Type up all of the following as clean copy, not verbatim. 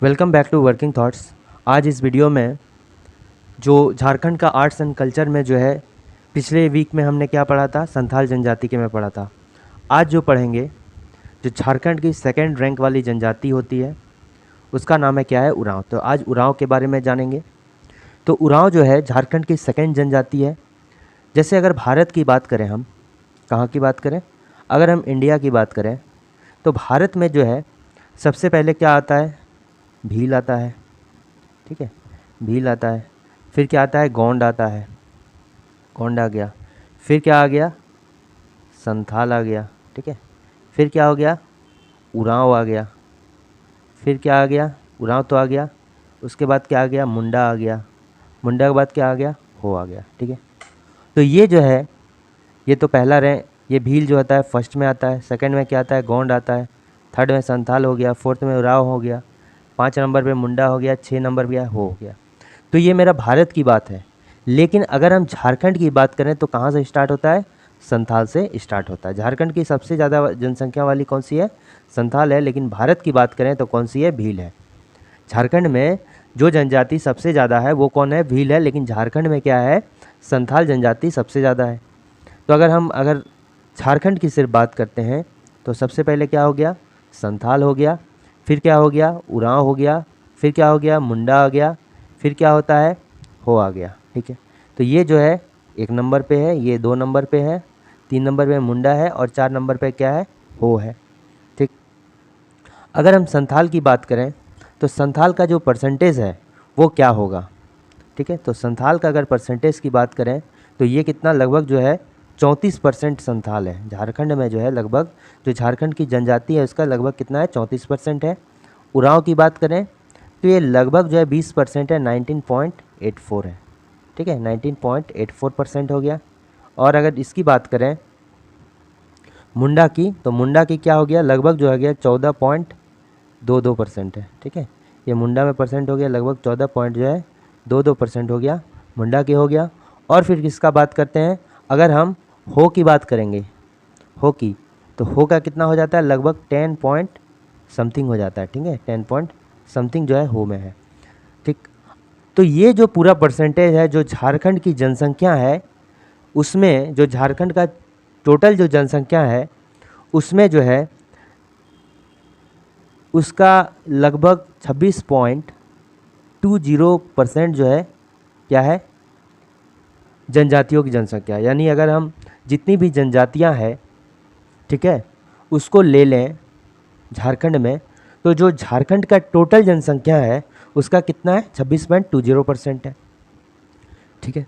Welcome back to working thoughts. आज इस video में जो झारखंड का आर्ट्स एंड कल्चर में जो है पिछले वीक में हमने क्या पढ़ा था, संथाल जनजाति के में पढ़ा था। आज जो पढ़ेंगे, जो झारखंड की सेकंड रैंक वाली जनजाति होती है उसका नाम है क्या है, उरांव। तो आज उरांव के बारे में जानेंगे। तो उरांव जो है झारखंड की सेकंड जनजाति है। जैसे अगर भारत की बात करें, हम कहाँ की बात करें, अगर हम इंडिया की बात करें तो भारत में जो है सबसे पहले क्या आता है, भील आता है। ठीक है, भील आता है। फिर क्या आता है, गोंड आता है, गोंड आ गया। फिर क्या आ गया, संथाल आ गया। ठीक है, फिर क्या हो गया, उरांव आ गया। फिर क्या आ गया, उरांव तो आ गया, उसके बाद क्या आ गया, मुंडा आ गया। मुंडा के बाद क्या आ गया, हो आ गया। ठीक है, तो ये जो है, ये तो पहला रैंक, ये भील जो होता है फर्स्ट में आता है। सेकंड में क्या आता है, गोंड आता है। थर्ड में संथाल हो गया। फोर्थ में उरांव हो गया। 5 नंबर पे मुंडा हो गया। 6 नंबर पे हो गया। तो ये मेरा भारत की बात है। लेकिन अगर हम झारखंड की बात करें तो कहाँ से स्टार्ट होता है, संथाल से स्टार्ट होता है। झारखंड की सबसे ज़्यादा जनसंख्या वाली कौन सी है, संथाल है। लेकिन भारत की बात करें तो कौन सी है, भील है। झारखंड में जो जनजाति सबसे ज़्यादा है वो कौन है, भील है। लेकिन झारखंड में क्या है, संथाल जनजाति सबसे ज़्यादा है। तो अगर झारखंड की सिर्फ बात करते हैं तो सबसे पहले क्या हो गया, संथाल हो गया। फिर क्या हो गया, उरांव हो गया। फिर क्या हो गया, मुंडा आ गया। फिर क्या होता है, हो आ गया। ठीक है, तो ये जो है 1 नंबर पे है, ये 2 नंबर पे है, 3 नंबर पे मुंडा है और 4 नंबर पे क्या है, हो है। ठीक, अगर हम संथाल की बात करें तो संथाल का जो परसेंटेज है वो क्या होगा। ठीक है, तो संथाल का अगर परसेंटेज की बात करें तो ये कितना, लगभग जो है 34% संथाल है। झारखंड में जो है लगभग, जो झारखंड की जनजाति है उसका लगभग कितना है, 34% है। उरांव की बात करें तो ये लगभग जो है 20% है, 19.84 है। ठीक है, 19.84% हो गया। और अगर इसकी बात करें मुंडा की, तो मुंडा की क्या हो गया, लगभग जो हो गया 14.22% है। ठीक है, ये मुंडा में परसेंट हो गया, लगभग 14 पॉइंट जो है 22% हो गया, मुंडा की हो गया। और फिर किसका बात करते हैं, अगर हम हो की बात करेंगे, हो की, तो हो का कितना हो जाता है, लगभग 10 पॉइंट समथिंग हो जाता है। ठीक है, 10 पॉइंट समथिंग जो है हो में है। ठीक, तो ये जो पूरा परसेंटेज है, जो झारखंड की जनसंख्या है उसमें, जो झारखंड का टोटल जो जनसंख्या है उसमें जो है उसका लगभग 26.20% जो है क्या है, जनजातियों की जनसंख्या। यानी अगर हम जितनी भी जनजातियां हैं, ठीक है, उसको ले लें झारखंड में, तो जो झारखंड का टोटल जनसंख्या है उसका कितना है, 26.20% है। ठीक है,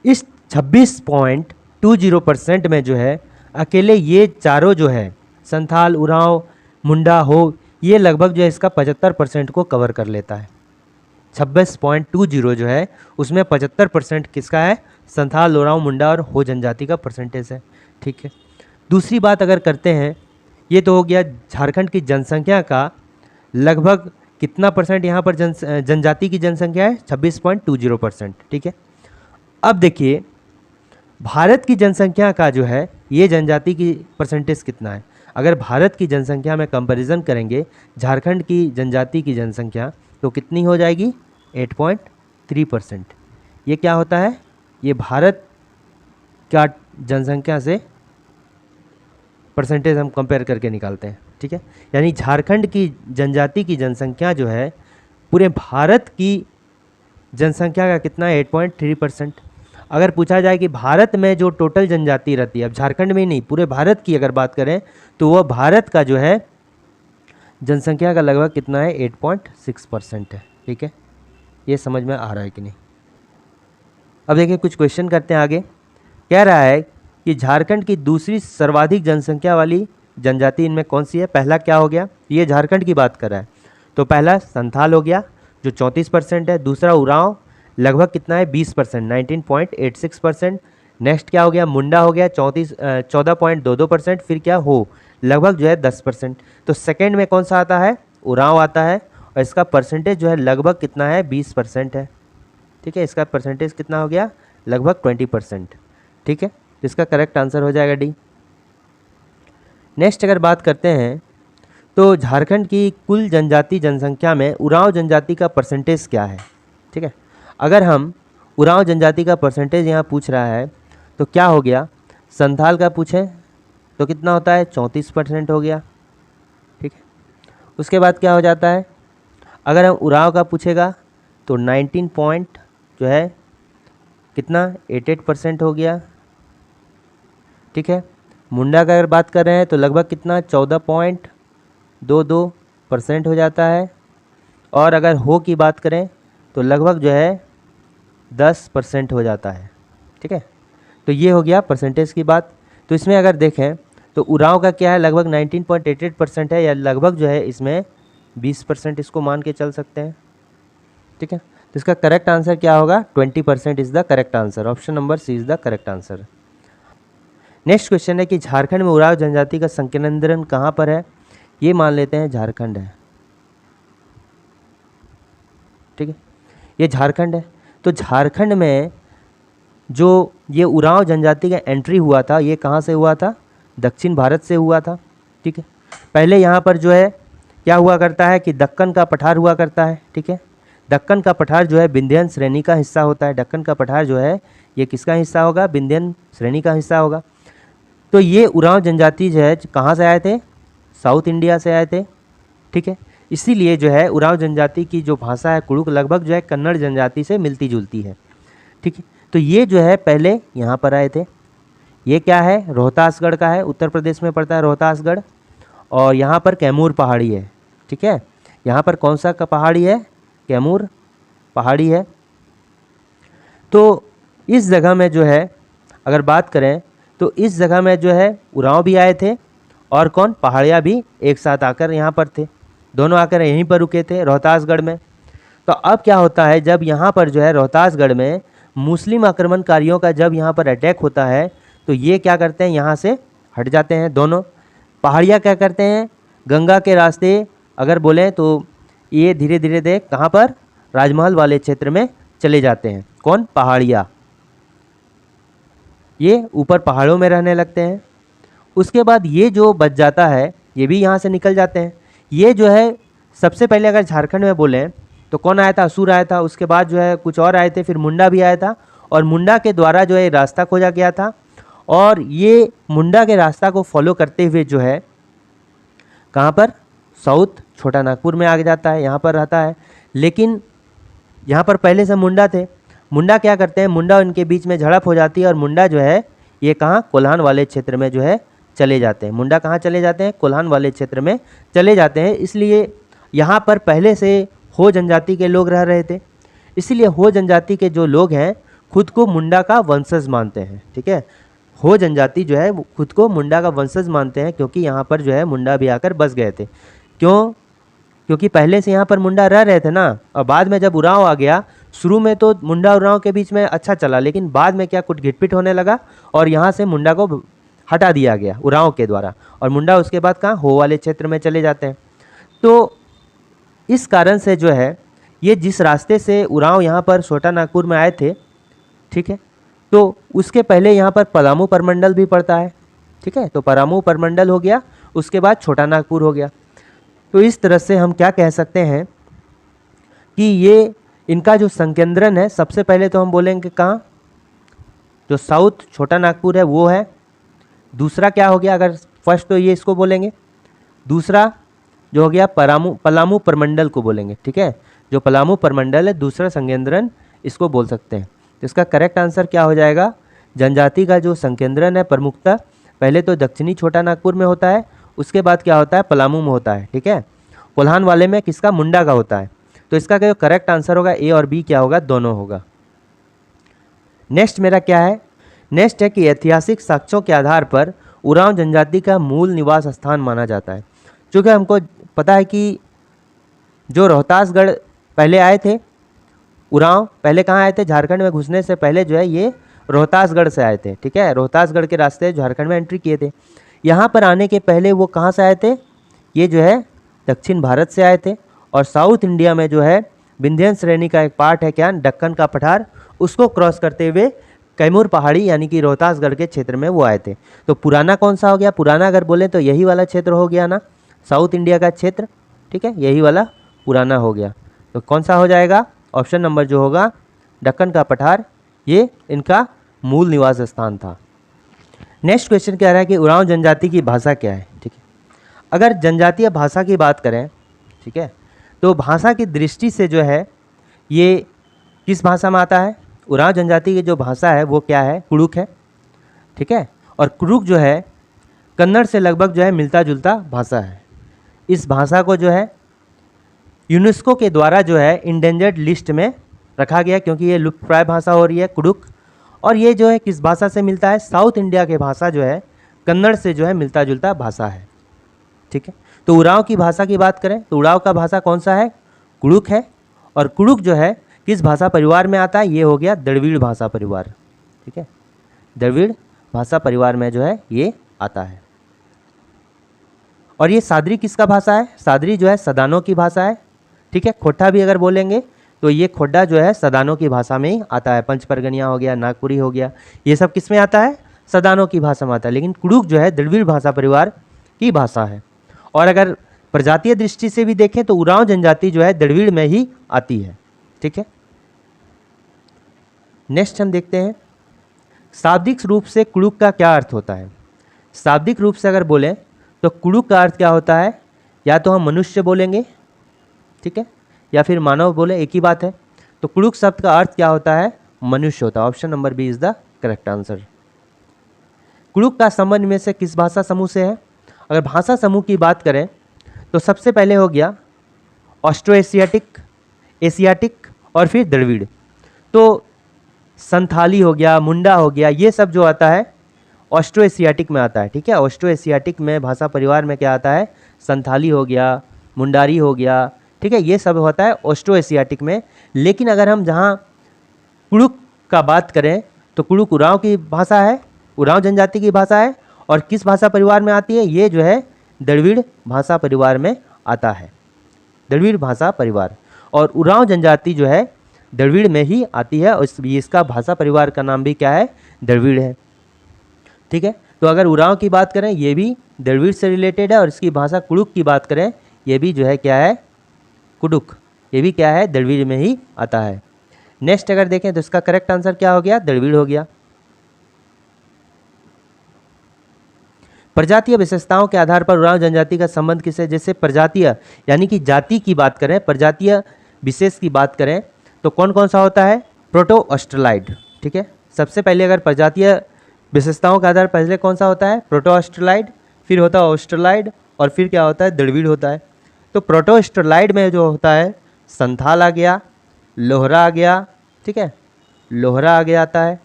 इस 26.20% में जो है अकेले ये चारों जो है, संथाल, उरांव, मुंडा, हो, ये लगभग जो है इसका 75% को कवर कर लेता है। 26.20 जो है उसमें 75% किसका है, संथाल, उरांव, मुंडा और हो जनजाति का परसेंटेज है। ठीक है, दूसरी बात अगर करते हैं, ये तो हो गया झारखंड की जनसंख्या का लगभग कितना परसेंट, यहाँ पर जनजाति की जनसंख्या है 26.20%। ठीक है, अब देखिए भारत की जनसंख्या का जो है ये जनजाति की परसेंटेज कितना है। अगर भारत की जनसंख्या में कंपैरिजन करेंगे झारखंड की जनजाति की जनसंख्या, तो कितनी हो जाएगी, 8.3%। ये क्या होता है, ये भारत का जनसंख्या से परसेंटेज हम कंपेयर करके निकालते हैं। ठीक है, यानी झारखंड की जनजाति की जनसंख्या जो है पूरे भारत की जनसंख्या का कितना है, 8.3%। अगर पूछा जाए कि भारत में जो टोटल जनजाति रहती है, अब झारखंड में ही नहीं पूरे भारत की अगर बात करें, तो वह भारत का जो है जनसंख्या का लगभग कितना है, 8.6% है। ठीक है, ये समझ में आ रहा है कि नहीं। अब देखिए कुछ क्वेश्चन करते हैं आगे। कह रहा है कि झारखंड की दूसरी सर्वाधिक जनसंख्या वाली जनजाति इनमें कौन सी है। पहला क्या हो गया, ये झारखंड की बात कर रहा है, तो पहला संथाल हो गया जो 34% है। दूसरा उरांव लगभग कितना है, 20%, 19.86%। नेक्स्ट क्या हो गया, मुंडा हो गया 14.22%। फिर क्या, हो, लगभग जो है 10%। तो सेकेंड में कौन सा आता है, उरांव आता है, और इसका परसेंटेज जो है लगभग कितना है, 20% है। ठीक है, इसका परसेंटेज कितना हो गया, लगभग 20%। ठीक है, तो इसका करेक्ट आंसर हो जाएगा डी। नेक्स्ट अगर बात करते हैं तो झारखंड की कुल जनजाति जनसंख्या में उरांव जनजाति का परसेंटेज क्या है, ठीक है। अगर हम उरांव जनजाति का परसेंटेज यहाँ पूछ रहा है तो क्या हो गया, संथाल का पूछें तो कितना होता है, 34% हो गया, ठीक है। उसके बाद क्या हो जाता है, अगर हम उरांव का पूछेगा तो 19 पॉइंट जो है कितना 88% हो गया, ठीक है। मुंडा का अगर बात कर रहे हैं तो लगभग कितना 14.22% हो जाता है, और अगर हो की बात करें तो लगभग जो है 10% हो जाता है, ठीक है। तो ये हो गया परसेंटेज की बात। तो इसमें अगर देखें तो उरांव का क्या है, लगभग 19.88% है, या लगभग जो है इसमें 20% इसको मान के चल सकते हैं, ठीक है। तो इसका करेक्ट आंसर क्या होगा, 20% is the correct answer. Option number C is the correct answer. Next question है कि झारखंड में उरांव जनजाति का संकेंद्रण कहाँ पर है। ये मान लेते हैं झारखंड है, ठीक है, ये झारखंड है। तो झारखंड में जो ये उरांव जनजाति का एंट्री हुआ था, ये कहाँ से हुआ था, दक्षिण भारत से हुआ था, ठीक है। पहले यहाँ पर जो है क्या हुआ करता है कि दक्कन का पठार हुआ करता है, ठीक है। दक्कन का पठार जो है विंध्यन श्रेणी का हिस्सा होता है। दक्कन का पठार जो है ये किसका हिस्सा होगा, विंध्यन श्रेणी का हिस्सा होगा। तो ये उरांव जनजाति जो है कहाँ से आए थे, साउथ इंडिया से आए थे, ठीक है। इसीलिए जो है उरांव जनजाति की जो भाषा है कुड़ुक लगभग जो है कन्नड़ जनजाति से मिलती जुलती है, ठीक है। तो ये जो है पहले यहाँ पर आए थे। ये क्या है, रोहतासगढ़ का है, उत्तर प्रदेश में पड़ता है रोहतासगढ़, और यहाँ पर कैमूर पहाड़ी है, ठीक है। यहाँ पर कौन सा का पहाड़ी है, कैमूर पहाड़ी है। तो इस जगह में जो है अगर बात करें तो इस जगह में जो है उरांव भी आए थे, और कौन, पहाड़िया भी एक साथ आकर यहाँ पर थे, दोनों आकर यहीं पर रुके थे रोहतासगढ़ में। तो अब क्या होता है, जब यहाँ पर जो है रोहतासगढ़ में मुस्लिम आक्रमणकारियों का जब यहाँ पर अटैक होता है तो ये क्या करते हैं, यहाँ से हट जाते हैं दोनों। पहाड़िया क्या करते हैं, गंगा के रास्ते अगर बोलें तो ये धीरे धीरे देख कहाँ पर, राजमहल वाले क्षेत्र में चले जाते हैं। कौन, पहाड़िया, ये ऊपर पहाड़ों में रहने लगते हैं। उसके बाद ये जो बच जाता है ये भी यहाँ से निकल जाते हैं। ये जो है सबसे पहले अगर झारखंड में बोलें तो कौन आया था, असुर आया था। उसके बाद जो है कुछ और आए थे, फिर मुंडा भी आया था, और मुंडा के द्वारा जो है रास्ता खोजा गया था, और ये मुंडा के रास्ता को फॉलो करते हुए जो है कहाँ पर, साउथ छोटा नागपुर में आ जाता है, यहाँ पर रहता है। लेकिन यहाँ पर पहले से मुंडा थे। मुंडा क्या करते हैं, मुंडा उनके बीच में झड़प हो जाती है, और मुंडा जो है ये कहाँ, कोल्हान वाले क्षेत्र में जो है चले जाते हैं। मुंडा कहाँ चले जाते हैं, कोल्हान वाले क्षेत्र में चले जाते हैं। इसलिए यहाँ पर पहले से हो जनजाति के लोग रह रहे थे, इसलिए हो जनजाति के जो लोग हैं खुद को मुंडा का वंशज मानते हैं, ठीक है। हो जनजाति जो है खुद को मुंडा का वंशज मानते हैं, क्योंकि यहाँ पर जो है मुंडा भी आकर बस गए थे। क्यों, क्योंकि पहले से यहाँ पर मुंडा रह रहे थे ना, और बाद में जब उरांव आ गया, शुरू में तो मुंडा उरांव के बीच में अच्छा चला, लेकिन बाद में क्या कुछ घिटपिट होने लगा, और यहाँ से मुंडा को हटा दिया गया उरांव के द्वारा, और मुंडा उसके बाद कहाँ, हो वाले क्षेत्र में चले जाते हैं। तो इस कारण से जो है ये जिस रास्ते से उरांव यहाँ पर छोटा नागपुर में आए थे, ठीक है, तो उसके पहले यहाँ पर पलामू परमंडल भी पड़ता है, ठीक है। तो पलामू परमंडल हो गया, उसके बाद छोटा नागपुर हो गया। तो इस तरह से हम क्या कह सकते हैं कि ये इनका जो संकेंद्रण है, सबसे पहले तो हम बोलेंगे कहाँ, जो साउथ छोटा नागपुर है वो है। दूसरा क्या हो गया, अगर फर्स्ट तो ये इसको बोलेंगे, दूसरा जो हो गया पलामू परमंडल को बोलेंगे, ठीक है। जो पलामू परमंडल है दूसरा संकेंद्रण इसको बोल सकते हैं। तो इसका करेक्ट आंसर क्या हो जाएगा, जनजाति का जो संकेंद्रण है प्रमुखता पहले तो दक्षिणी छोटा नागपुर में होता है, उसके बाद क्या होता है, पलामू में होता है, ठीक है। कोल्हान वाले में किसका, मुंडा का होता है। तो इसका जो करेक्ट आंसर होगा ए और बी क्या होगा, दोनों होगा। नेक्स्ट मेरा क्या है, नेक्स्ट है कि ऐतिहासिक साक्ष्यों के आधार पर उरांव जनजाति का मूल निवास स्थान माना जाता है। चूँकि हमको पता है कि जो रोहतासगढ़ पहले आए थे, उरांव पहले कहाँ आए थे, झारखंड में घुसने से पहले जो है ये रोहतासगढ़ से आए थे, ठीक है। रोहतासगढ़ के रास्ते झारखंड में एंट्री किए थे। यहाँ पर आने के पहले वो कहाँ से आए थे, ये जो है दक्षिण भारत से आए थे, और साउथ इंडिया में जो है विंध्यन श्रेणी का एक पार्ट है क्या, दक्कन का पठार, उसको क्रॉस करते हुए कैमूर पहाड़ी यानी कि रोहतासगढ़ के क्षेत्र में वो आए थे। तो पुराना कौन सा हो गया, पुराना अगर बोले तो यही वाला क्षेत्र हो गया ना, साउथ इंडिया का क्षेत्र, ठीक है, यही वाला पुराना हो गया। तो कौन सा हो जाएगा? ऑप्शन नंबर जो होगा दक्कन का पठार, ये इनका मूल निवास स्थान था। नेक्स्ट क्वेश्चन कह रहा है कि उरांव जनजाति की भाषा क्या है, ठीक है। अगर जनजातीय भाषा की बात करें, ठीक है, तो भाषा की दृष्टि से जो है ये किस भाषा में आता है? उरांव जनजाति की जो भाषा है वो क्या है? कुड़ुक है, ठीक है। और कुड़ुक जो है कन्नड़ से लगभग जो है मिलता जुलता भाषा है। इस भाषा को जो है यूनेस्को के द्वारा जो है इंडेंजर्ड लिस्ट में रखा गया, क्योंकि ये लुप्तप्राय भाषा हो रही है कुड़ुक। और ये जो है किस भाषा से मिलता है? साउथ इंडिया के भाषा जो है कन्नड़ से जो है मिलता जुलता भाषा है, ठीक है। तो उरांव की भाषा की बात करें तो उरांव का भाषा कौन सा है? कुड़ुक है। और कुड़ुक जो है किस भाषा परिवार में आता है? ये हो गया द्रविड़ भाषा परिवार, ठीक है। द्रविड़ भाषा परिवार में जो है ये आता है। और ये सादरी किसका भाषा है? सादरी जो है सदानों की भाषा है, ठीक है। खोटा भी अगर बोलेंगे तो ये खोड्डा जो है सदानों की भाषा में ही आता है। पंचपरगनिया हो गया, नागपुरी हो गया, ये सब किस में आता है? सदानों की भाषा में आता है। लेकिन कुड़ुक जो है द्रविड़ भाषा परिवार की भाषा है। और अगर प्रजातीय दृष्टि से भी देखें तो उरांव जनजाति जो है द्रविड़ में ही आती है, ठीक है। नेक्स्ट हम देखते हैं शाब्दिक रूप से कुड़ुक का क्या अर्थ होता है। शाब्दिक रूप से अगर बोलें तो कुड़ुक का अर्थ क्या होता है? या तो हम मनुष्य बोलेंगे, ठीक है, या फिर मानव बोले, एक ही बात है। तो कुड़ुक शब्द का अर्थ क्या होता है? मनुष्य होता है। Option number B is the correct answer. Kurukh का संबंध में से किस भाषा समूह से है? अगर भाषा समूह की बात करें तो सबसे पहले हो गया ऑस्ट्रो एशियाटिक, एशियाटिक और फिर द्रविड़। तो संथाली हो गया, मुंडा हो गया, ये सब जो आता है ऑस्ट्रो एशियाटिक में आता है, ठीक है। ऑस्ट्रो एशियाटिक में भाषा परिवार में क्या आता है? संथाली हो गया, मुंडारी हो गया, ठीक है, ये सब होता है ऑस्ट्रो एशियाटिक में। लेकिन अगर हम जहाँ कुड़ुक का बात करें तो कुड़ुक उरांव की भाषा है, उरांव जनजाति की भाषा है। और किस भाषा परिवार में आती है? ये जो है द्रविड़ भाषा परिवार में आता है, द्रविड़ भाषा परिवार। और उरांव जनजाति जो है द्रविड़ में ही आती है और इसका भाषा परिवार का नाम भी क्या है? द्रविड़ है, ठीक है। तो अगर उरांव की बात करें ये भी द्रविड़ से रिलेटेड है, और इसकी भाषा कुड़ुक की बात करें ये भी जो है क्या है? कुड़ुक, ये भी क्या है? द्रविड़ में ही आता है। नेक्स्ट अगर देखें तो इसका करेक्ट आंसर क्या हो गया? द्रविड़ हो गया। प्रजातीय विशेषताओं के आधार पर उरांव जनजाति का संबंध किससे? जैसे प्रजातीय यानी कि जाति की बात करें, प्रजातीय विशेष की बात करें तो कौन कौन सा होता है? प्रोटो ऑस्ट्रेलाइड, ठीक है। सबसे पहले अगर प्रजातीय विशेषताओं के आधार पहले कौन सा होता है? प्रोटो ऑस्ट्रेलाइड, फिर होता है ऑस्ट्रेलाइड, और फिर क्या होता है? द्रविड़ होता है। तो प्रोटो ऑस्ट्रेलाइड में जो होता है संथाल आ गया, लोहरा आ गया, ठीक है, लोहरा आगे आता है,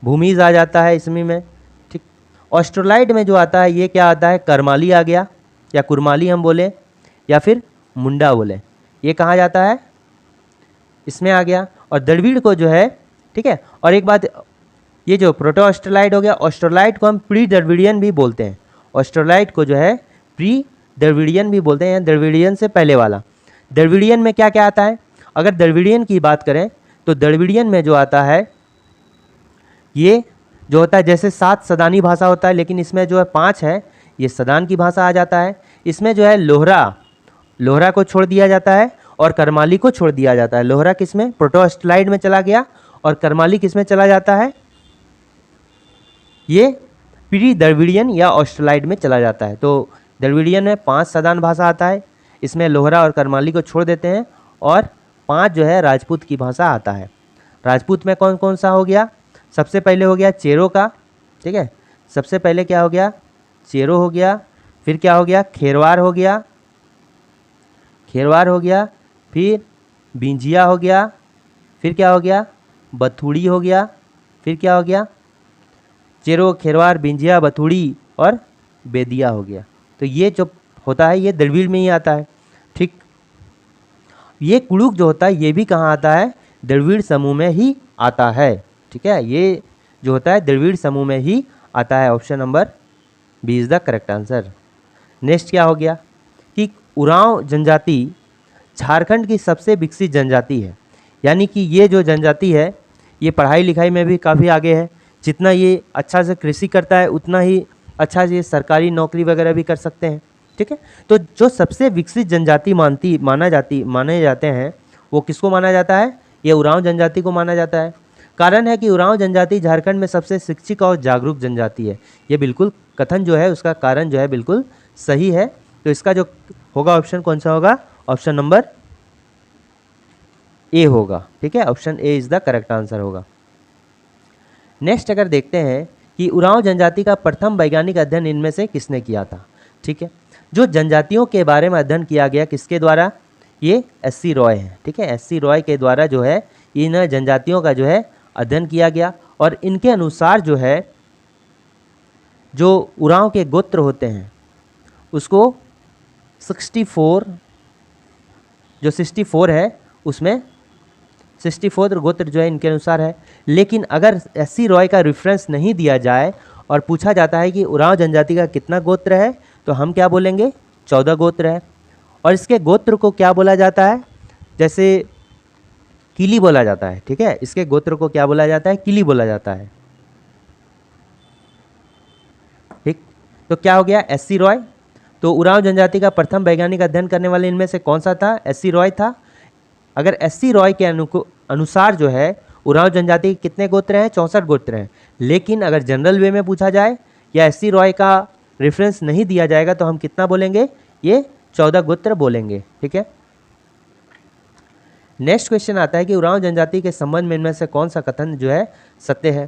भूमिज आ जाता है इसमें में, ठीक। ऑस्ट्रेलाइड में जो आता है ये क्या आता है? करमाली आ गया, या कुरमाली हम बोले, या फिर मुंडा बोले, ये कहाँ जाता है? इसमें आ गया। और द्रविड़ को जो है, ठीक है। और एक बात, ये जो प्रोटो ऑस्ट्रेलाइड हो गया, ऑस्ट्रेलाइड को हम प्री द्रविडियन भी बोलते हैं। ऑस्ट्रेलाइड को जो है प्री द्रविडियन भी बोलते हैं, द्रविडियन से पहले वाला। द्रविडियन में क्या क्या आता है? अगर द्रविडियन की बात करें तो द्रविडियन में जो आता है ये जो होता है, जैसे 7 सदानी भाषा होता है, लेकिन इसमें जो है 5 है, ये सदान की भाषा आ जाता है। इसमें जो है लोहरा को छोड़ दिया जाता है और करमाली को छोड़ दिया जाता है। लोहरा किस में? प्रोटो ऑस्ट्रेलाइड में चला गया, और करमाली किस में चला जाता है? ये प्री द्रविडियन या ऑस्ट्रेलाइड में चला जाता है। तो द्रविडियन में 5 सदान भाषा आता है, इसमें लोहरा और करमाली को छोड़ देते हैं, और 5 जो है राजपूत की भाषा आता है। राजपूत में कौन कौन सा हो गया? सबसे पहले हो गया चेरो का, ठीक है, सबसे पहले क्या हो गया? चेरो हो गया, फिर क्या हो गया? खेरवार हो गया, फिर बिंजिया हो गया, फिर क्या हो गया? बथुड़ी हो गया, फिर क्या हो गया? चेरो, खेरवार, बिंजिया, बथुड़ी और बेदिया हो गया। तो ये जो होता है ये द्रविड़ में ही आता है, ठीक। ये कुड़ुक जो होता है ये भी कहाँ आता है? द्रविड़ समूह में ही आता है, ठीक है। ये जो होता है द्रविड़ समूह में ही आता है। Option number B is the correct answer. Next क्या हो गया कि उरांव जनजाति झारखंड की सबसे विकसित जनजाति है, यानी कि ये जो जनजाति है ये पढ़ाई लिखाई में भी काफ़ी आगे है। जितना ये अच्छा से कृषि करता है उतना ही अच्छा से सरकारी नौकरी वगैरह भी कर सकते हैं, ठीक है। तो जो सबसे विकसित जनजाति माने जाते हैं वो किसको माना जाता है? ये उरांव जनजाति को माना जाता है। कारण है कि उरांव जनजाति झारखंड में सबसे शिक्षित और जागरूक जनजाति है। ये बिल्कुल कथन जो है उसका कारण जो है बिल्कुल सही है। तो इसका जो होगा ऑप्शन कौन सा होगा? ऑप्शन नंबर ए होगा। ठीक है, option A is the correct answer होगा। नेक्स्ट अगर देखते हैं कि उरांव जनजाति का प्रथम वैज्ञानिक अध्ययन इनमें से किसने किया था? ठीक है, जो जनजातियों के बारे में अध्ययन किया गया किसके द्वारा? ये एस.सी. रॉय हैं। ठीक है, एस.सी. रॉय के द्वारा जो है इन जनजातियों का जो है अध्ययन किया गया और इनके अनुसार जो है जो उरांव के गोत्र होते हैं उसको 64 जो 64 है उसमें 64 गोत्र जो है इनके अनुसार है। लेकिन अगर एस.सी. रॉय का रेफरेंस नहीं दिया जाए और पूछा जाता है कि उरांव जनजाति का कितना गोत्र है तो हम क्या बोलेंगे? 14 गोत्र है। और इसके गोत्र को क्या बोला जाता है? जैसे किली बोला जाता है। ठीक है, इसके गोत्र को क्या बोला जाता है? किली बोला जाता है। ठीक, तो क्या हो गया? एस.सी. रॉय। तो उरांव जनजाति का प्रथम वैज्ञानिक अध्ययन करने वाले इनमें से कौन सा था? एस.सी. रॉय था। अगर एस.सी. रॉय के अनुसार जो है उरांव जनजाति के कितने गोत्र हैं? 64 गोत्र हैं। लेकिन अगर जनरल वे में पूछा जाए या एस.सी. रॉय का रेफरेंस नहीं दिया जाएगा तो हम कितना बोलेंगे? ये 14 गोत्र बोलेंगे। ठीक है, नेक्स्ट क्वेश्चन आता है कि उरांव जनजाति के संबंध में इनमें से कौन सा कथन जो है सत्य है?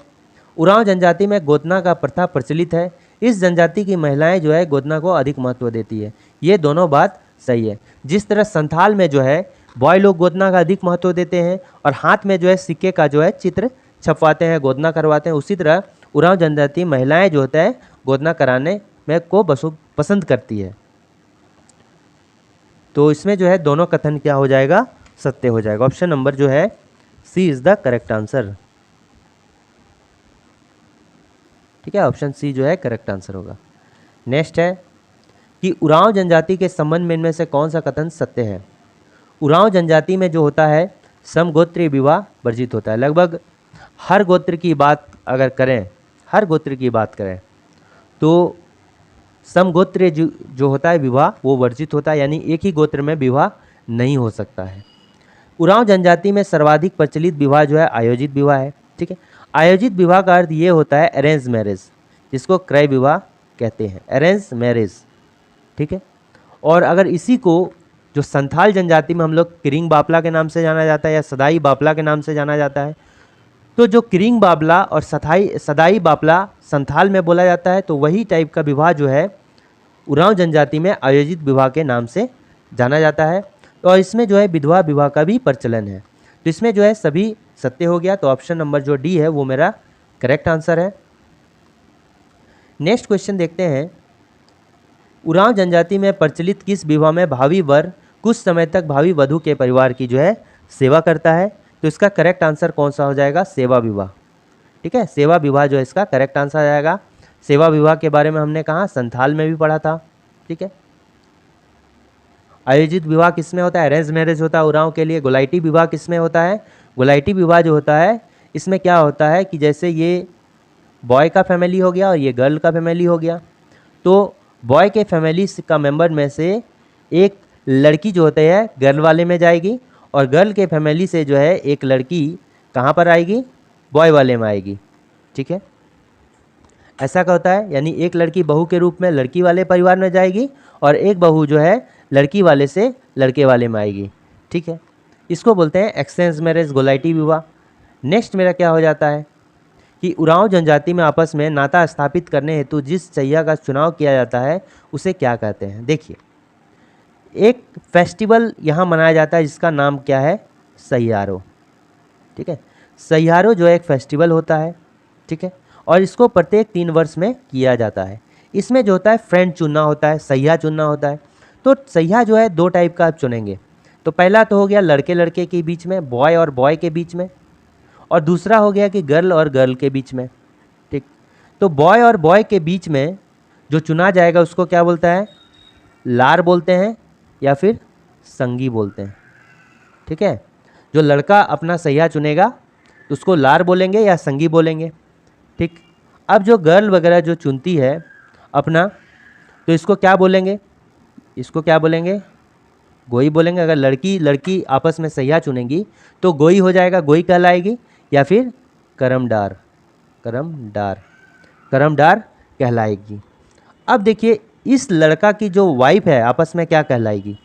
उरांव जनजाति में गोदना का प्रथा प्रचलित है। इस जनजाति की महिलाएं जो है गोदना को अधिक महत्व देती है। ये दोनों बात सही है। जिस तरह संथाल में जो है बॉय लोग गोदना का अधिक महत्व देते हैं और हाथ में जो है सिक्के का जो है चित्र छपवाते हैं, गोदना करवाते हैं, उसी तरह उरांव जनजाति महिलाएं जो होता है गोदना कराने में को पसंद करती है। तो इसमें जो है दोनों कथन क्या हो जाएगा? सत्य हो जाएगा। ऑप्शन नंबर जो है सी इज द करेक्ट आंसर। ठीक है, ऑप्शन सी जो है करेक्ट आंसर होगा। नेक्स्ट है कि उरांव जनजाति के संबंध में इनमें से कौन सा कथन सत्य है? उरांव जनजाति में जो होता है समगोत्रीय विवाह वर्जित होता है। लगभग हर गोत्र की बात अगर करें, हर गोत्र की बात करें तो समगोत्रीय जो होता है विवाह वो वर्जित होता है, यानी एक ही गोत्र में विवाह नहीं हो सकता है। उरांव जनजाति में सर्वाधिक प्रचलित विवाह जो है आयोजित विवाह है। ठीक है, आयोजित विवाह का अर्थ ये होता है अरेंज मैरिज, जिसको क्रय विवाह कहते हैं, अरेंज मैरिज। ठीक है, और अगर इसी को जो संथाल जनजाति में हम लोग किरिंग बापला के नाम से जाना जाता है या सदाई बापला के नाम से जाना जाता है, तो जो किरिंग बापला और सदाई बापला संथाल में बोला जाता है, तो वही टाइप का विवाह जो है उरांव जनजाति में आयोजित विवाह के नाम से जाना जाता है। और इसमें जो है विधवा विवाह का भी प्रचलन है। तो इसमें जो है सभी सत्य हो गया। तो ऑप्शन नंबर जो डी है वो मेरा करेक्ट आंसर है। नेक्स्ट क्वेश्चन देखते हैं, उरांव जनजाति में प्रचलित किस विवाह में भावी वर कुछ समय तक भावी वधू के परिवार की जो है सेवा करता है? तो इसका करेक्ट आंसर कौन सा हो जाएगा? सेवा विवाह। ठीक है, सेवा विवाह जो है इसका करेक्ट आंसर आ जाएगा। सेवा विवाह के बारे में हमने कहा संथाल में भी पढ़ा था। ठीक है, आयोजित विवाह किस में होता है? अरेंज मैरिज होता है उरांव के लिए। गोलाइटी विवाह किस में होता है? गोलाइटी विवाह जो होता है इसमें क्या होता है कि जैसे ये बॉय का फैमिली हो गया और ये गर्ल का फैमिली हो गया, तो बॉय के फैमिली का मेंबर में से एक लड़की जो होती है गर्ल वाले में जाएगी और गर्ल के फैमिली से जो है एक लड़की कहाँ पर आएगी? बॉय वाले में आएगी। ठीक है, ऐसा क्या होता है, यानी एक लड़की बहू के रूप में लड़की वाले परिवार में जाएगी और एक बहू जो है लड़की वाले से लड़के वाले में आएगी। ठीक है, इसको बोलते हैं एक्सचेंज मैरिज, गोलाइटी विवाह। नेक्स्ट मेरा क्या हो जाता है कि उरांव जनजाति में आपस में नाता स्थापित करने हेतु जिस चैया का चुनाव किया जाता है उसे क्या कहते हैं? देखिए, एक फेस्टिवल यहाँ मनाया जाता है जिसका नाम क्या है? सहियारो। ठीक है, सहियारो जो है एक फेस्टिवल होता है। ठीक है, और इसको प्रत्येक 3 वर्ष में किया जाता है। इसमें जो होता है फ्रेंड चुनना होता है, सहिया चुनना होता है। तो सहिया जो है 2 टाइप का आप चुनेंगे। तो पहला तो हो गया लड़के लड़के के बीच में, बॉय और बॉय के बीच में, और दूसरा हो गया कि गर्ल और गर्ल के बीच में। ठीक, तो बॉय और बॉय के बीच में जो चुना जाएगा उसको क्या बोलता है? लार बोलते हैं या फिर संगी बोलते हैं। ठीक है, जो लड़का अपना सहिया चुनेगा तो उसको लार बोलेंगे या संगी बोलेंगे। ठीक, अब जो गर्ल वगैरह जो चुनती है अपना, तो इसको क्या बोलेंगे? इसको क्या बोलेंगे, गोई बोलेंगे। अगर लड़की लड़की आपस में सैया चुनेंगी तो गोई हो जाएगा, गोई कहलाएगी, या फिर करमडार, करमडार, करमडार कहलाएगी। अब देखिए इस लड़का की जो वाइफ है आपस में क्या कहलाएगी,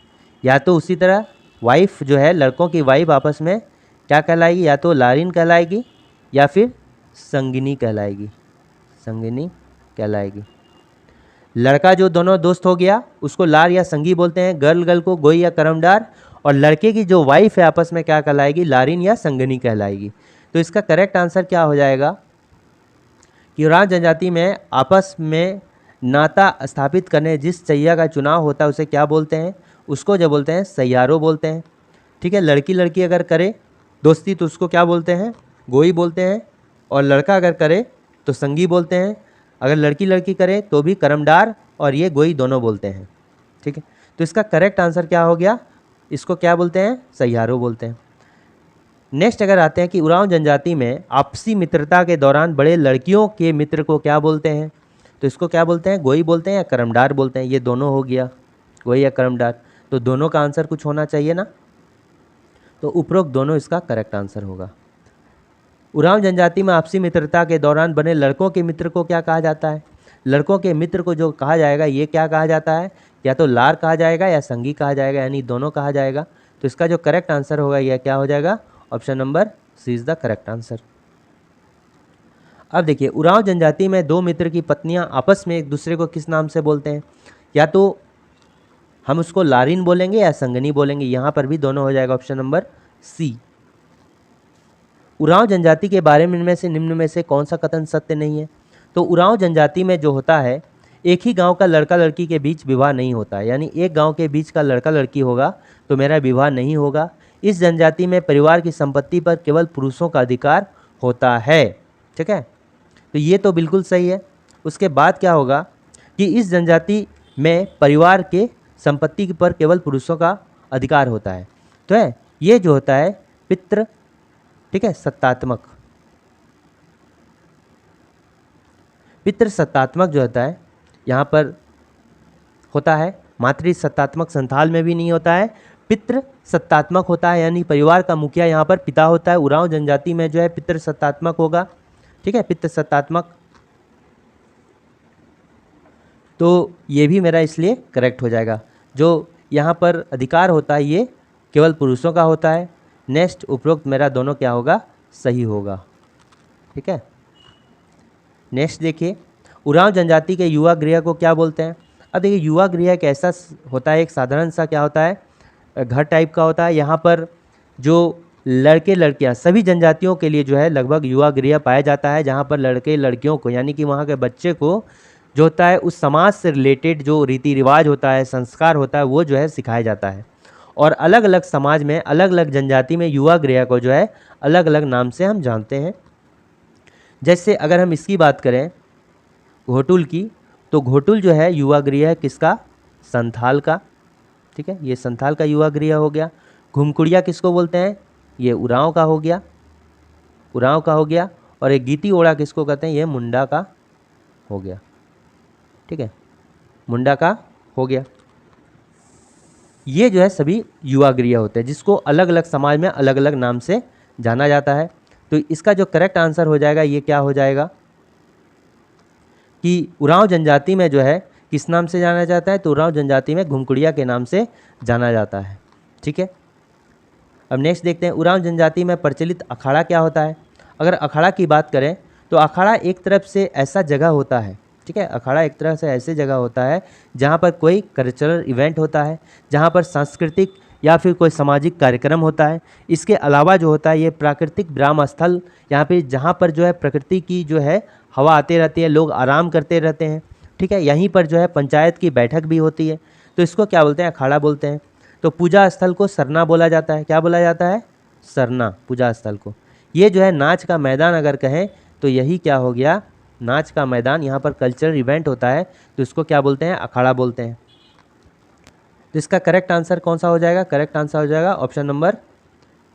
या तो उसी तरह वाइफ जो है, लड़कों की वाइफ आपस में क्या कहलाएगी, या तो लारिन कहलाएगी या फिर संगिनी कहलाएगी, संगिनी कहलाएगी। लड़का जो दोनों दोस्त हो गया उसको लार या संगी बोलते हैं, गर्ल गर्ल को गोई या करमडार, और लड़के की जो वाइफ है आपस में क्या कहलाएगी, लारिन या संगनी कहलाएगी। तो इसका करेक्ट आंसर क्या हो जाएगा कि उरांव जनजाति में आपस में नाता स्थापित करने जिस सैया का चुनाव होता है उसे क्या बोलते हैं, उसको जो बोलते हैं सैयारो बोलते हैं। ठीक है, लड़की लड़की अगर करे दोस्ती तो उसको क्या बोलते हैं, गोई बोलते हैं, और लड़का अगर करे तो संगी बोलते हैं, अगर लड़की लड़की करे तो भी करमडार और ये गोई दोनों बोलते हैं। ठीक है, तो इसका करेक्ट आंसर क्या हो गया, इसको क्या बोलते हैं, सैयारो बोलते हैं। नेक्स्ट अगर आते हैं कि उरांव जनजाति में आपसी मित्रता के दौरान बड़े लड़कियों के मित्र को क्या बोलते हैं, तो इसको क्या बोलते हैं, गोई बोलते हैं या करमडार बोलते हैं। ये दोनों हो गया, गोई या करमडार, तो दोनों का आंसर कुछ होना चाहिए ना, तो उपरोक्त दोनों इसका करेक्ट आंसर होगा। उरांव जनजाति में आपसी मित्रता के दौरान बने लड़कों के मित्र को क्या कहा जाता है, लड़कों के मित्र को जो कहा जाएगा ये क्या कहा जाता है, या तो लार कहा जाएगा या संगी कहा जाएगा, यानी दोनों कहा जाएगा। तो इसका जो करेक्ट आंसर होगा यह क्या हो जाएगा, option number C is the correct answer. अब देखिए उरांव जनजाति में दो मित्र की पत्नियां आपस में एक दूसरे को किस नाम से बोलते हैं, या तो हम उसको लारिन बोलेंगे या संगनी बोलेंगे, यहाँ पर भी दोनों हो जाएगा, ऑप्शन नंबर सी। उरांव जनजाति के बारे में से निम्न में से कौन सा कथन सत्य नहीं है, तो उरांव जनजाति में जो होता है एक ही गांव का लड़का लड़की के बीच विवाह नहीं होता है, यानी एक गांव के बीच का लड़का लड़की होगा तो मेरा विवाह नहीं होगा। इस जनजाति में परिवार की संपत्ति पर केवल पुरुषों का अधिकार होता है। ठीक है, तो ये तो बिल्कुल सही है। उसके बाद क्या होगा कि इस जनजाति में परिवार के संपत्ति पर केवल पुरुषों का अधिकार होता है, तो है ये जो होता है पितृ, ठीक है, सत्तात्मक, पितृ सत्तात्मक जो होता है यहाँ पर होता है, मातृ सत्तात्मक संथाल में भी नहीं होता है, पितृ सत्तात्मक होता है, यानी परिवार का मुखिया यहाँ पर पिता होता है। उरांव जनजाति में जो है पितृ सत्तात्मक होगा। ठीक है, पितृ सत्तात्मक, तो ये भी मेरा इसलिए करेक्ट हो जाएगा। जो यहाँ पर अधिकार होता है ये केवल पुरुषों का होता है। नेक्स्ट उपरोक्त मेरा दोनों क्या होगा, सही होगा। ठीक है, नेक्स्ट देखिए उरांव जनजाति के युवा गृह को क्या बोलते हैं। अब देखिए युवा गृह एक ऐसा होता है, एक साधारण सा क्या होता है, घर टाइप का होता है। यहाँ पर जो लड़के लड़कियाँ सभी जनजातियों के लिए जो है लगभग युवा गृह पाया जाता है, जहाँ पर लड़के लड़कियों को यानी कि वहाँ के बच्चे को जो होता है उस समाज से रिलेटेड जो रीति रिवाज होता है, संस्कार होता है, वो जो है सिखाया जाता है। और अलग अलग समाज में अलग अलग जनजाति में युवा गृह को जो है अलग अलग नाम से हम जानते हैं। जैसे अगर हम इसकी बात करें घोटुल की, तो घोटुल जो है युवा गृह है किसका, संथाल का। ठीक है, ये संथाल का युवा गृह हो गया। घुमकुड़िया किसको बोलते हैं, ये उरांव का हो गया, उरांव का हो गया। और एक गीती ओड़ा किसको कहते हैं, ये मुंडा का हो गया। ठीक है, मुंडा का हो गया। ये जो है सभी युवा गृह होते हैं जिसको अलग अलग समाज में अलग अलग नाम से जाना जाता है। तो इसका जो करेक्ट आंसर हो जाएगा ये क्या हो जाएगा कि उरांव जनजाति में जो है किस नाम से जाना जाता है, तो उरांव जनजाति में घुमकुड़िया के नाम से जाना जाता है। ठीक है, अब नेक्स्ट देखते हैं उरांव जनजाति में प्रचलित अखाड़ा क्या होता है। अगर अखाड़ा की बात करें तो अखाड़ा एक तरफ से ऐसा जगह होता है, ठीक है, अखाड़ा एक तरह से ऐसे जगह होता है जहाँ पर कोई कल्चरल इवेंट होता है, जहाँ पर सांस्कृतिक या फिर कोई सामाजिक कार्यक्रम होता है। इसके अलावा जो होता है ये प्राकृतिक विराम स्थल, यहाँ पे जहाँ पर जो है प्रकृति की जो है हवा आते रहती है, लोग आराम करते रहते हैं। ठीक है, यहीं पर जो है पंचायत की बैठक भी होती है, तो इसको क्या बोलते हैं, अखाड़ा बोलते हैं। तो पूजा स्थल को सरना बोला जाता है, क्या बोला जाता है, सरना, पूजा स्थल को। ये जो है नाच का मैदान अगर कहें तो यही क्या हो गया, नाच का मैदान। यहाँ पर कल्चरल इवेंट होता है तो इसको क्या बोलते हैं, अखाड़ा बोलते हैं। तो इसका करेक्ट आंसर कौन सा हो जाएगा, करेक्ट आंसर हो जाएगा ऑप्शन नंबर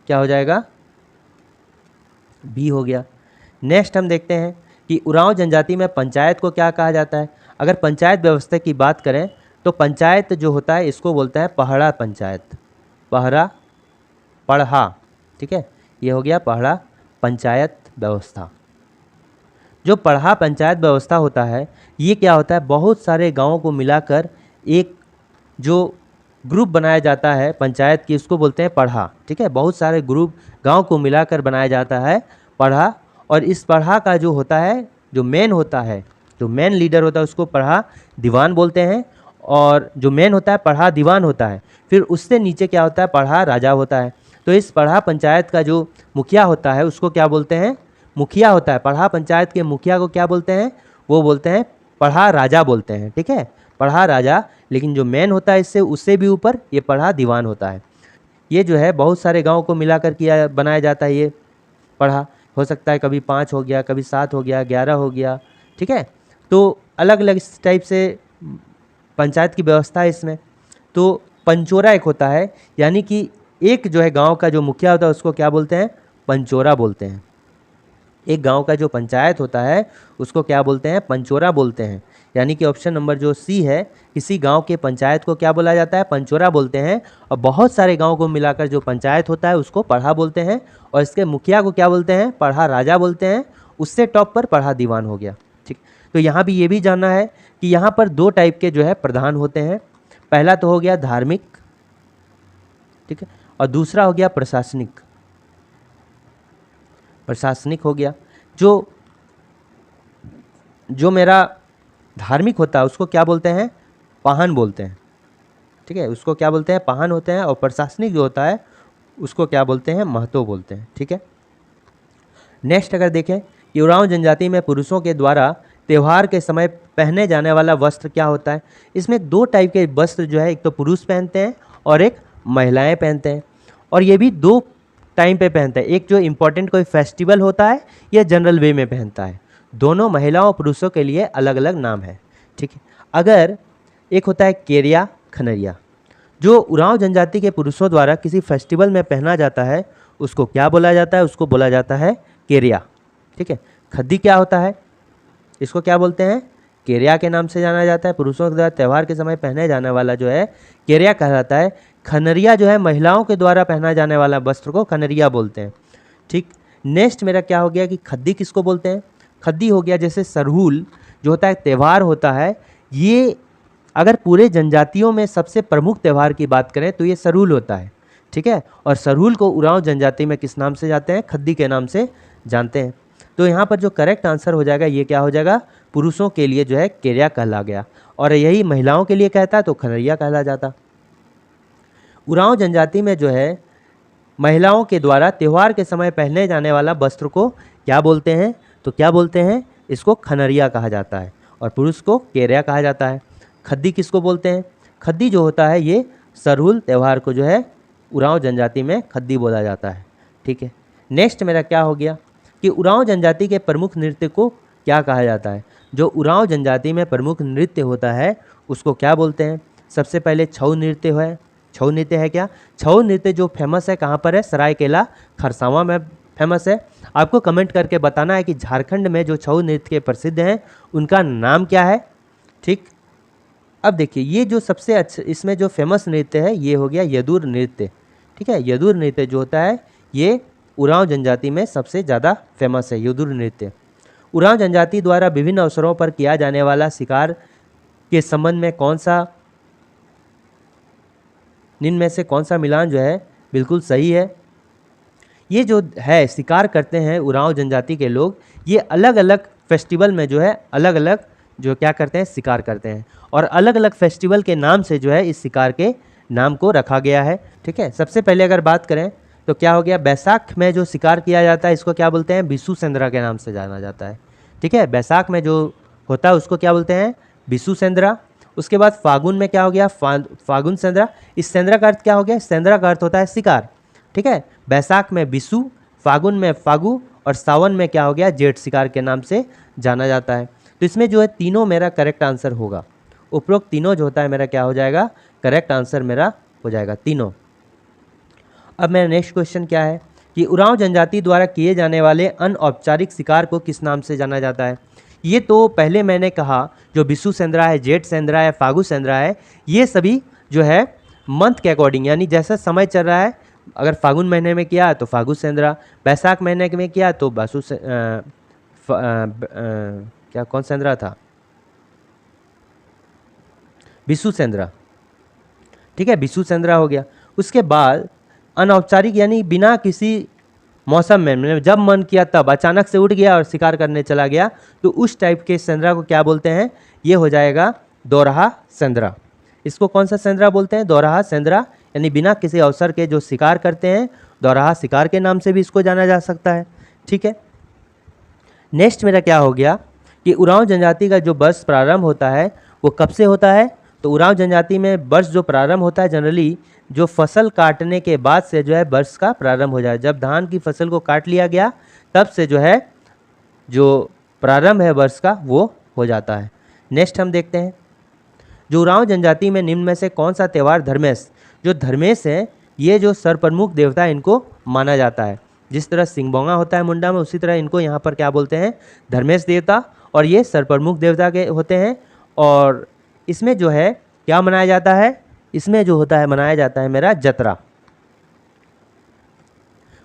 क्या हो जाएगा, बी हो गया। नेक्स्ट हम देखते हैं कि उरांव जनजाति में पंचायत को क्या कहा जाता है। अगर पंचायत व्यवस्था की बात करें तो पंचायत जो होता है इसको बोलते हैं पहड़ा पंचायत, पहरा पढ़ा, ठीक है, ये हो गया पहड़ा पंचायत व्यवस्था। जो पढ़ा पंचायत व्यवस्था होता है ये क्या होता है, बहुत सारे गांवों को मिलाकर एक जो ग्रुप बनाया जाता है पंचायत की, उसको बोलते हैं पढ़ा, ठीक है। बहुत सारे ग्रुप गांव को मिलाकर बनाया जाता है पढ़ा, और इस पढ़ा का जो होता है, जो मेन होता है, जो मेन लीडर होता है उसको पढ़ा दीवान बोलते हैं, और जो मेन होता है पढ़ा दीवान होता है, फिर उससे नीचे क्या होता है, पढ़ा राजा होता है। तो इस पढ़ा पंचायत का जो मुखिया होता है उसको क्या बोलते हैं, मुखिया होता है। पढ़ा पंचायत के मुखिया को क्या बोलते हैं, वो बोलते हैं पढ़ा राजा बोलते हैं, ठीक है, पढ़ा राजा। लेकिन जो मेन होता है इससे उससे भी ऊपर ये पढ़ा दीवान होता है। ये जो है बहुत सारे गांव को मिलाकर किया बनाया जाता है ये पढ़ा। हो सकता है कभी 5 हो गया, कभी 7 हो गया, 11 हो गया, ठीक है। तो अलग अलग इस टाइप से पंचायत की व्यवस्था है इसमें। तो पंचोरा एक होता है, यानी कि एक जो है गांव का जो मुखिया होता है उसको क्या बोलते हैं, पंचोरा बोलते हैं। एक गांव का जो पंचायत होता है उसको क्या बोलते हैं, पंचोरा बोलते हैं। यानी कि ऑप्शन नंबर जो सी है, किसी गांव के पंचायत को क्या बोला जाता है, पंचोरा बोलते हैं। और बहुत सारे गांव को मिलाकर जो पंचायत होता है उसको पढ़ा बोलते हैं, और इसके मुखिया को क्या बोलते हैं, पढ़ा राजा बोलते हैं। उससे टॉप पर पढ़ा दीवान हो गया, ठीक। तो यहाँ भी ये भी जानना है कि यहाँ पर 2 टाइप के जो है प्रधान होते हैं। पहला तो हो गया धार्मिक, ठीक है, और दूसरा हो गया प्रशासनिक। प्रशासनिक हो गया, जो मेरा धार्मिक होता है उसको क्या बोलते हैं, पाहन बोलते हैं, ठीक है, उसको क्या बोलते हैं, पाहन होते हैं। और प्रशासनिक जो होता है उसको क्या बोलते हैं, महतो बोलते हैं, ठीक है। नेक्स्ट अगर देखें, उरांव जनजाति में पुरुषों के द्वारा त्यौहार के समय पहने जाने वाला वस्त्र क्या होता है। इसमें 2 टाइप के वस्त्र जो है, एक तो पुरुष पहनते हैं और एक महिलाएं पहनते हैं, और ये भी 2 टाइम पे पहनते हैं। एक जो इम्पोर्टेंट कोई फेस्टिवल होता है या जनरल वे में पहनता है। दोनों महिलाओं और पुरुषों के लिए अलग अलग नाम है, ठीक है। अगर एक होता है केरिया खनरिया, जो उरांव जनजाति के पुरुषों द्वारा किसी फेस्टिवल में पहना जाता है उसको क्या बोला जाता है, उसको बोला जाता है केरिया, ठीक है। खद्दी क्या होता है, इसको क्या बोलते हैं, केरिया के नाम से जाना जाता है। पुरुषों के द्वारा त्यौहार के समय पहने जाने वाला जो है केरिया कहलाता है। खनरिया जो है महिलाओं के द्वारा पहना जाने वाला वस्त्र को खनरिया बोलते हैं, ठीक। नेक्स्ट मेरा क्या हो गया कि खद्दी किसको बोलते हैं। खद्दी हो गया जैसे सरहुल जो होता है त्यौहार होता है, ये अगर पूरे जनजातियों में सबसे प्रमुख त्यौहार की बात करें तो ये सरहुल होता है, ठीक है। और सरहुल को उरांव जनजाति में किस नाम से जानते हैं, खद्दी के नाम से जानते हैं। तो यहाँ पर जो करेक्ट आंसर हो जाएगा ये क्या हो जाएगा, पुरुषों के लिए जो है केरिया कहला गया, और यही महिलाओं के लिए कहता तो खनरिया कहला जाता। उरांव जनजाति में जो है महिलाओं के द्वारा त्यौहार के समय पहने जाने वाला वस्त्र को क्या बोलते हैं, तो क्या बोलते हैं, इसको खनरिया कहा जाता है, और पुरुष को केरिया कहा जाता है। खद्दी किसको बोलते हैं, खद्दी जो होता है ये सरहुल त्यौहार को जो है उरांव जनजाति में खद्दी बोला जाता है, ठीक है। नेक्स्ट मेरा क्या हो गया कि उरांव जनजाति के प्रमुख नृत्य को क्या कहा जाता है। जो उरांव जनजाति में प्रमुख नृत्य होता है उसको क्या बोलते हैं। सबसे पहले छऊ नृत्य है। छऊ नृत्य है क्या, छऊ नृत्य जो फेमस है कहाँ पर है, सरायकेला खरसावां में फेमस है। आपको कमेंट करके बताना है कि झारखंड में जो छऊ नृत्य के प्रसिद्ध हैं उनका नाम क्या है, ठीक। अब देखिए ये जो सबसे अच्छा इसमें जो फेमस नृत्य है ये हो गया यदुर नृत्य, ठीक है। यदुर नृत्य जो होता है ये उरांव जनजाति में सबसे ज़्यादा फेमस है, यदुर नृत्य। उरांव जनजाति द्वारा विभिन्न अवसरों पर किया जाने वाला शिकार के संबंध में कौन सा इनमें से कौन सा मिलान जो है बिल्कुल सही है। ये जो है शिकार करते हैं उरांव जनजाति के लोग, ये अलग अलग फेस्टिवल में जो है अलग अलग जो क्या करते हैं, शिकार करते हैं, और अलग अलग फेस्टिवल के नाम से जो है इस शिकार के नाम को रखा गया है, ठीक है। सबसे पहले अगर बात करें तो क्या हो गया, बैसाख में जो शिकार किया जाता है इसको क्या बोलते हैं, बिसु सेंद्रा के नाम से जाना जाता है, ठीक है। बैसाख में जो होता है उसको क्या बोलते हैं, बिसु सेंद्रा। उसके बाद फागुन में क्या हो गया, फागुन सेंद्रा। इस सेंद्रा का अर्थ क्या हो गया, सेंद्रा का अर्थ होता है शिकार, ठीक है। बैसाख में बिसु, फागुन में फागु, और सावन में क्या हो गया, जेठ शिकार के नाम से जाना जाता है। तो इसमें जो है तीनों मेरा करेक्ट आंसर होगा। उपरोक्त तीनों जो होता है मेरा क्या हो जाएगा, करेक्ट आंसर मेरा हो जाएगा तीनों। अब मेरा नेक्स्ट क्वेश्चन क्या है कि उरांव जनजाति द्वारा किए जाने वाले अनौपचारिक शिकार को किस नाम से जाना जाता है। ये तो पहले मैंने कहा जो बिशु सेंद्रा है, जेठ सेंद्रा है, फागु सेंद्रा है, ये सभी जो है मंथ के अकॉर्डिंग, यानी जैसा समय चल रहा है, अगर फागुन महीने में किया तो फागु सेंद्रा, बैसाख महीने में किया तो क्या कौन सेंद्रा था, बिशु सेंद्रा, ठीक है, बिशु सेंद्रा हो गया। उसके बाद अनौपचारिक यानी बिना किसी मौसम में, मतलब जब मन किया तब अचानक से उठ गया और शिकार करने चला गया, तो उस टाइप के सेंद्रा को क्या बोलते हैं, ये हो जाएगा दोरहा सेंद्रा। इसको कौन सा सेंद्रा बोलते हैं, दोरहा सेंद्रा, यानी बिना किसी अवसर के जो शिकार करते हैं, दोरहा शिकार के नाम से भी इसको जाना जा सकता है, ठीक है। नेक्स्ट मेरा क्या हो गया कि उरांव जनजाति का जो वर्ष प्रारंभ होता है वो कब से होता है, तो उरांव जनजाति में वर्ष जो प्रारंभ होता है जनरली जो फसल काटने के बाद से जो है वर्ष का प्रारंभ हो जाए। जब धान की फसल को काट लिया गया तब से जो है जो प्रारंभ है वर्ष का वो हो जाता है। नेक्स्ट हम देखते हैं जो उरांव जनजाति में निम्न में से कौन सा त्यौहार धर्मेश, जो धर्मेश है ये जो सर्वप्रमुख देवता है इनको माना जाता है। जिस तरह सिंहबोंगा होता है मुंडा में, उसी तरह इनको यहाँ पर क्या बोलते हैं, धर्मेश देवता, और ये सर्वप्रमुख देवता के होते हैं। और इसमें जो है क्या मनाया जाता है, इसमें जो होता है मनाया जाता है मेरा जतरा।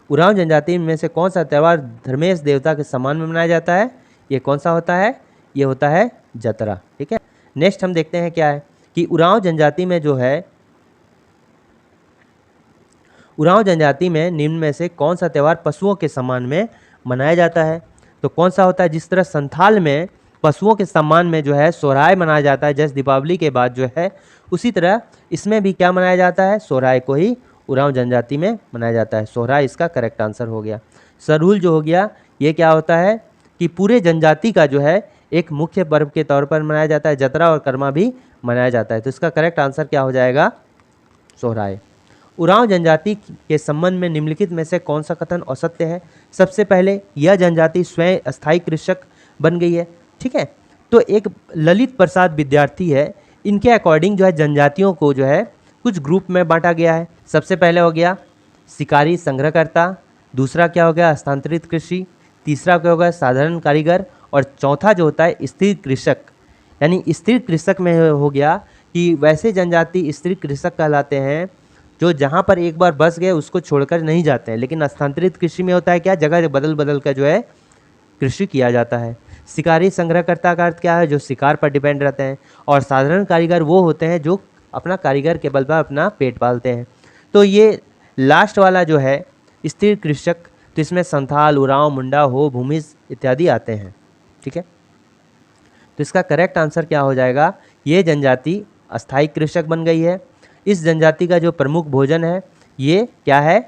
उरांव जनजाति में से कौन सा त्यौहार धर्मेश देवता के सम्मान में मनाया जाता है, ये कौन सा होता है, ये होता है जतरा, ठीक है। नेक्स्ट हम देखते हैं क्या है कि उरांव जनजाति में जो है, उरांव जनजाति में निम्न में से कौन सा त्यौहार पशुओं के सम्मान में मनाया जाता है, तो कौन सा होता है, जिस तरह संथाल में पशुओं के सम्मान में जो है सोहराय मनाया जाता है जैसे दीपावली के बाद जो है, उसी तरह इसमें भी क्या मनाया जाता है, सोहराय को ही उरांव जनजाति में मनाया जाता है। सोहराय इसका करेक्ट आंसर हो गया। सरहुल जो हो गया ये क्या होता है कि पूरे जनजाति का जो है एक मुख्य पर्व के तौर पर मनाया जाता है, जतरा और कर्मा भी मनाया जाता है, तो इसका करेक्ट आंसर क्या हो जाएगा, सोहराय। उरांव जनजाति के संबंध में निम्नलिखित में से कौन सा कथन असत्य है, सबसे पहले यह जनजाति स्वयं अस्थायी कृषक बन गई है, ठीक है। तो एक ललित प्रसाद विद्यार्थी है, इनके अकॉर्डिंग जो है जनजातियों को जो है कुछ ग्रुप में बांटा गया है। सबसे पहले हो गया शिकारी संग्रहकर्ता, दूसरा क्या हो गया हस्तांतरित कृषि, तीसरा क्या होगा साधारण कारीगर, और चौथा जो होता है स्थिर कृषक। यानी स्थिर कृषक में हो गया कि वैसे जनजाति स्थिर कृषक कहलाते हैं जो जहाँ पर एक बार बस गए उसको छोड़कर नहीं जाते हैं। लेकिन हस्तांतरित कृषि में होता है क्या, जगह बदल बदल कर जो है कृषि किया जाता है। शिकारी संग्रहकर्ता का अर्थ क्या है, जो शिकार पर डिपेंड रहते हैं, और साधारण कारीगर वो होते हैं जो अपना कारीगर के बल पर अपना पेट पालते हैं। तो ये लास्ट वाला जो है स्थिर कृषक, तो इसमें संथाल, उरांव, मुंडा, हो, भूमिज इत्यादि आते हैं, ठीक है। तो इसका करेक्ट आंसर क्या हो जाएगा, ये जनजाति अस्थायी कृषक बन गई है। इस जनजाति का जो प्रमुख भोजन है ये क्या है,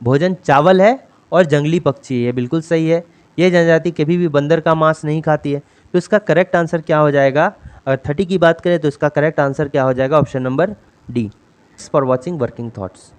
भोजन चावल है और जंगली पक्षी, ये बिल्कुल सही है। ये जनजाति कभी भी बंदर का मांस नहीं खाती है, तो इसका करेक्ट आंसर क्या हो जाएगा, अगर 30 की बात करें तो इसका करेक्ट आंसर क्या हो जाएगा, option number D. For watching working thoughts.